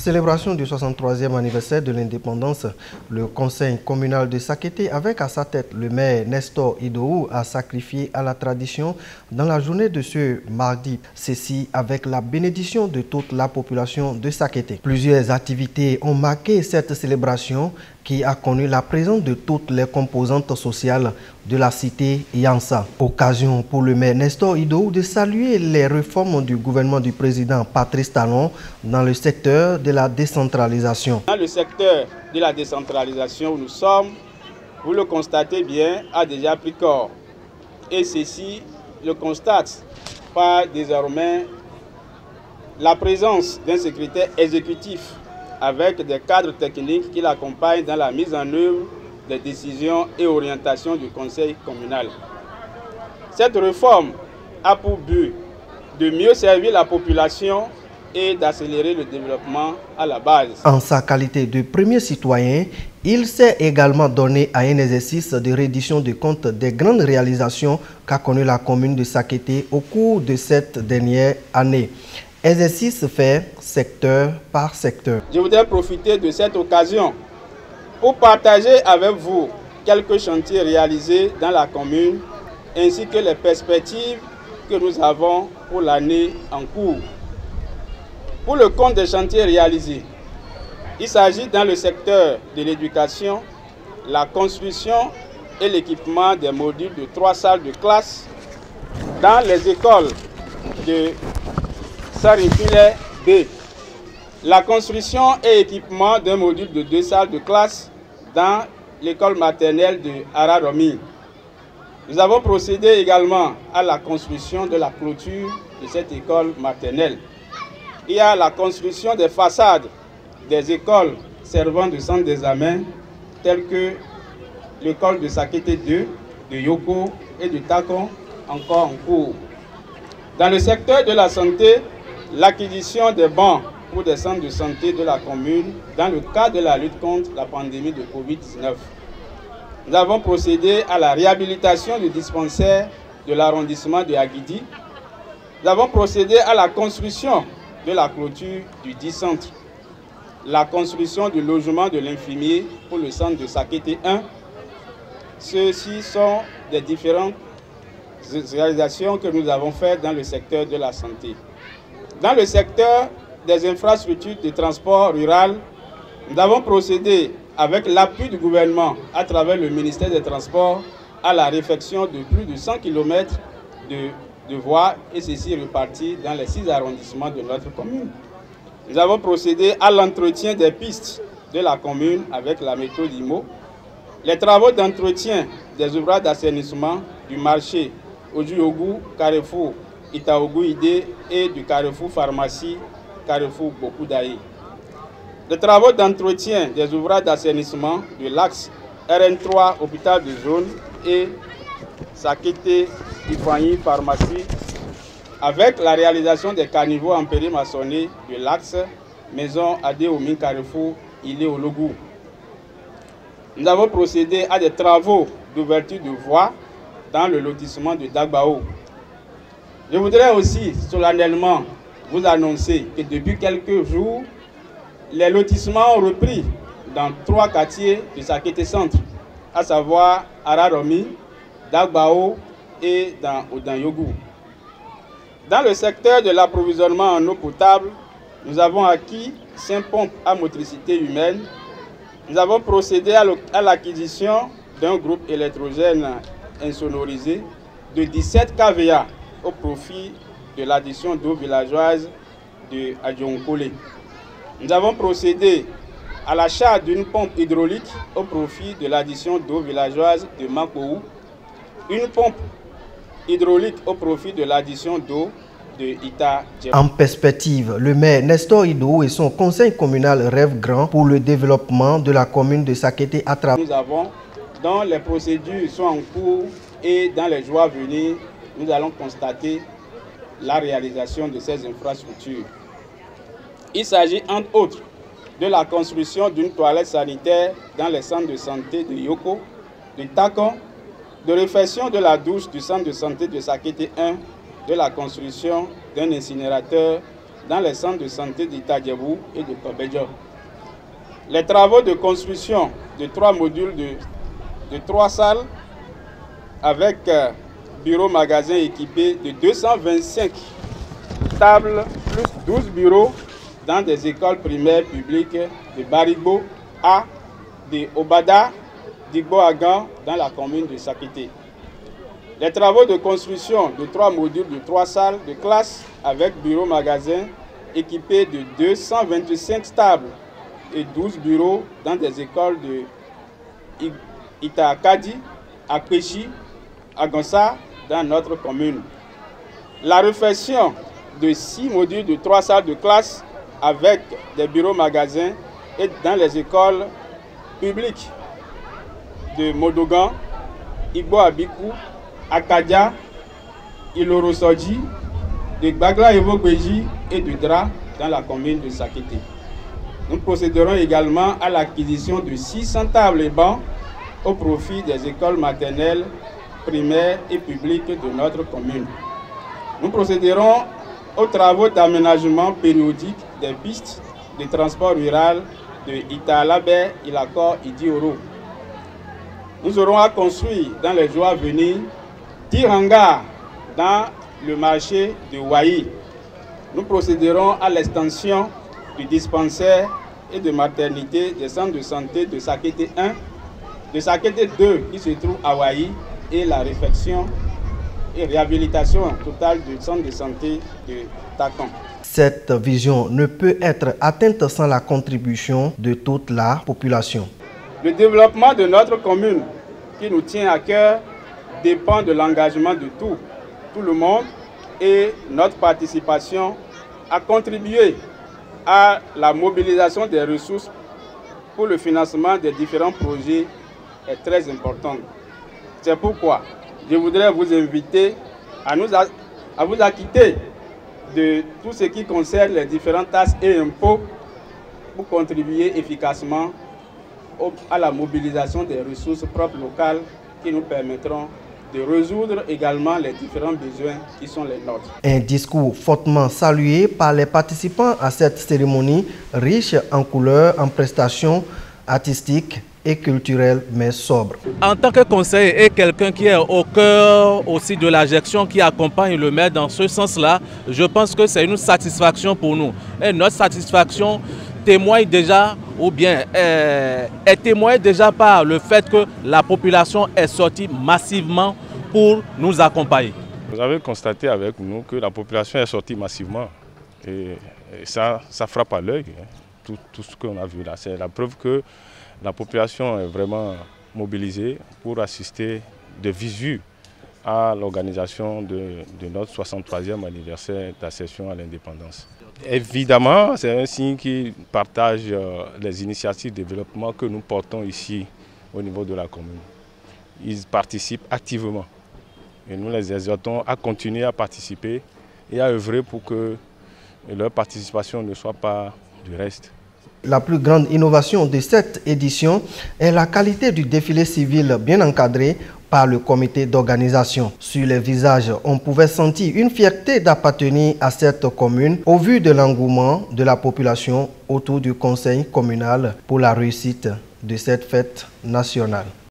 Célébration du 63e anniversaire de l'indépendance, le conseil communal de Sakété, avec à sa tête le maire Nestor Idowu, a sacrifié à la tradition dans la journée de ce mardi. Ceci avec la bénédiction de toute la population de Sakété. Plusieurs activités ont marqué cette célébration qui a connu la présence de toutes les composantes sociales de la cité Yansa. Occasion pour le maire Nestor Idowu de saluer les réformes du gouvernement du président Patrice Talon dans le secteur de la décentralisation. Dans le secteur de la décentralisation où nous sommes, vous le constatez bien, a déjà pris corps. Et ceci le constate par désormais la présence d'un secrétaire exécutif avec des cadres techniques qui l'accompagnent dans la mise en œuvre des décisions et orientations du conseil communal. Cette réforme a pour but de mieux servir la population et d'accélérer le développement à la base. En sa qualité de premier citoyen, il s'est également donné à un exercice de reddition de compte des grandes réalisations qu'a connu la commune de Sakété au cours de cette dernière année. Exercice fait secteur par secteur. Je voudrais profiter de cette occasion pour partager avec vous quelques chantiers réalisés dans la commune ainsi que les perspectives que nous avons pour l'année en cours. Pour le compte des chantiers réalisés, il s'agit dans le secteur de l'éducation, la construction et l'équipement des modules de 3 salles de classe dans les écoles de Sarifile B, la construction et équipement d'un module de 2 salles de classe dans l'école maternelle de Araromi. Nous avons procédé également à la construction de la clôture de cette école maternelle. Il y a la construction des façades des écoles servant de centre d'examen telles que l'école de Sakété 2, de Yoko et de Takon, encore en cours. Dans le secteur de la santé, l'acquisition des bancs pour des centres de santé de la commune dans le cadre de la lutte contre la pandémie de Covid-19. Nous avons procédé à la réhabilitation du dispensaire de l'arrondissement de Aguidi. Nous avons procédé à la construction de la clôture du 10 centre, la construction du logement de l'infirmier pour le centre de Sakété 1. Ceux-ci sont des différentes réalisations que nous avons faites dans le secteur de la santé. Dans le secteur des infrastructures de transport rural, nous avons procédé avec l'appui du gouvernement à travers le ministère des Transports à la réfection de plus de 100 km de voies et ceci reparti dans les 6 arrondissements de notre commune. Nous avons procédé à l'entretien des pistes de la commune avec la méthode IMO, les travaux d'entretien des ouvrages d'assainissement du marché Ojuogu, Carrefour Itaogu Ide et du Carrefour Pharmacie, Carrefour Bokudaï. Les travaux d'entretien des ouvrages d'assainissement de l'axe RN3 Hôpital de Zone et Sakété Ifanyi Pharmacie avec la réalisation des caniveaux en péri-maçonné de l'axe Maison Adéomi Carrefour Ilé Ologou. Nous avons procédé à des travaux d'ouverture de voies dans le lotissement de Dagbao. Je voudrais aussi solennellement vous annoncer que depuis quelques jours, les lotissements ont repris dans 3 quartiers de Sakété Centre, à savoir Araromi, Dagbao et dans Odanyogu. Dans le secteur de l'approvisionnement en eau potable, nous avons acquis 5 pompes à motricité humaine. Nous avons procédé à l'acquisition d'un groupe électrogène insonorisé de 17 kVA au profit de l'addition d'eau villageoise de Adjonkole. Nous avons procédé à l'achat d'une pompe hydraulique au profit de l'addition d'eau villageoise de Makou, une pompe hydraulique au profit de l'addition d'eau de Ita. En perspective, le maire Nestor Idowu et son conseil communal rêvent grand pour le développement de la commune de Sakété à travers. Nous avons, dont les procédures sont en cours et dans les jours à venir, nous allons constater la réalisation de ces infrastructures. Il s'agit entre autres de la construction d'une toilette sanitaire dans les centres de santé de Yoko, de Takon, de réfection de la douche du centre de santé de Sakété 1, de la construction d'un incinérateur dans les centres de santé d'Itadjebou et de Kobedjo. Les travaux de construction de 3 modules de 3 salles avec bureau-magasin équipé de 225 tables plus 12 bureaux dans des écoles primaires publiques de Barigo A, de Obada, d'Igboagan dans la commune de Sakété. Les travaux de construction de 3 modules de 3 salles de classe avec bureau-magasin équipés de 225 tables et 12 bureaux dans des écoles de Itakadi, Akechi, Agonsa dans notre commune. La réfection de 6 modules de 3 salles de classe avec des bureaux-magasins et dans les écoles publiques de Modogan, Igbo Abiku, Akadia, Ilorosoji, de Bagla Evogbeji et de Dra dans la commune de Sakété. Nous procéderons également à l'acquisition de 600 tables et bancs au profit des écoles maternelles, primaires et publiques de notre commune. Nous procéderons aux travaux d'aménagement périodique des pistes de transport rural de Ita-Alabé, Ilakor et Dioro. Nous aurons à construire dans les jours à venir 10 hangars dans le marché de Ouahi. Nous procéderons à l'extension du dispensaire et de maternité des centres de santé de Sakété 1, de Sakété 2 qui se trouve à Ouahi et la réfection et réhabilitation totale du centre de santé de Takan. Cette vision ne peut être atteinte sans la contribution de toute la population. Le développement de notre commune, qui nous tient à cœur, dépend de l'engagement de tout le monde, et notre participation a contribué à la mobilisation des ressources pour le financement des différents projets est très importante. C'est pourquoi je voudrais vous inviter à vous acquitter de tout ce qui concerne les différentes taxes et impôts pour contribuer efficacement à la mobilisation des ressources propres locales qui nous permettront de résoudre également les différents besoins qui sont les nôtres. Un discours fortement salué par les participants à cette cérémonie riche en couleurs, en prestations artistiques et culturelles, mais sobre. En tant que conseiller et quelqu'un qui est au cœur aussi de la gestion, qui accompagne le maire dans ce sens-là, je pense que c'est une satisfaction pour nous. Et notre satisfaction témoigne déjà, ou bien est témoignée déjà par le fait que la population est sortie massivement pour nous accompagner. Vous avez constaté avec nous que la population est sortie massivement et ça frappe à l'œil. Tout ce qu'on a vu là, c'est la preuve que la population est vraiment mobilisée pour assister de visu à l'organisation de notre 63e anniversaire d'accession à l'indépendance. Évidemment, c'est un signe qui partage les initiatives de développement que nous portons ici au niveau de la commune. Ils participent activement et nous les exhortons à continuer à participer et à œuvrer pour que leur participation ne soit pas du reste. La plus grande innovation de cette édition est la qualité du défilé civil bien encadré par le comité d'organisation. Sur les visages, on pouvait sentir une fierté d'appartenir à cette commune au vu de l'engouement de la population autour du conseil communal pour la réussite de cette fête nationale.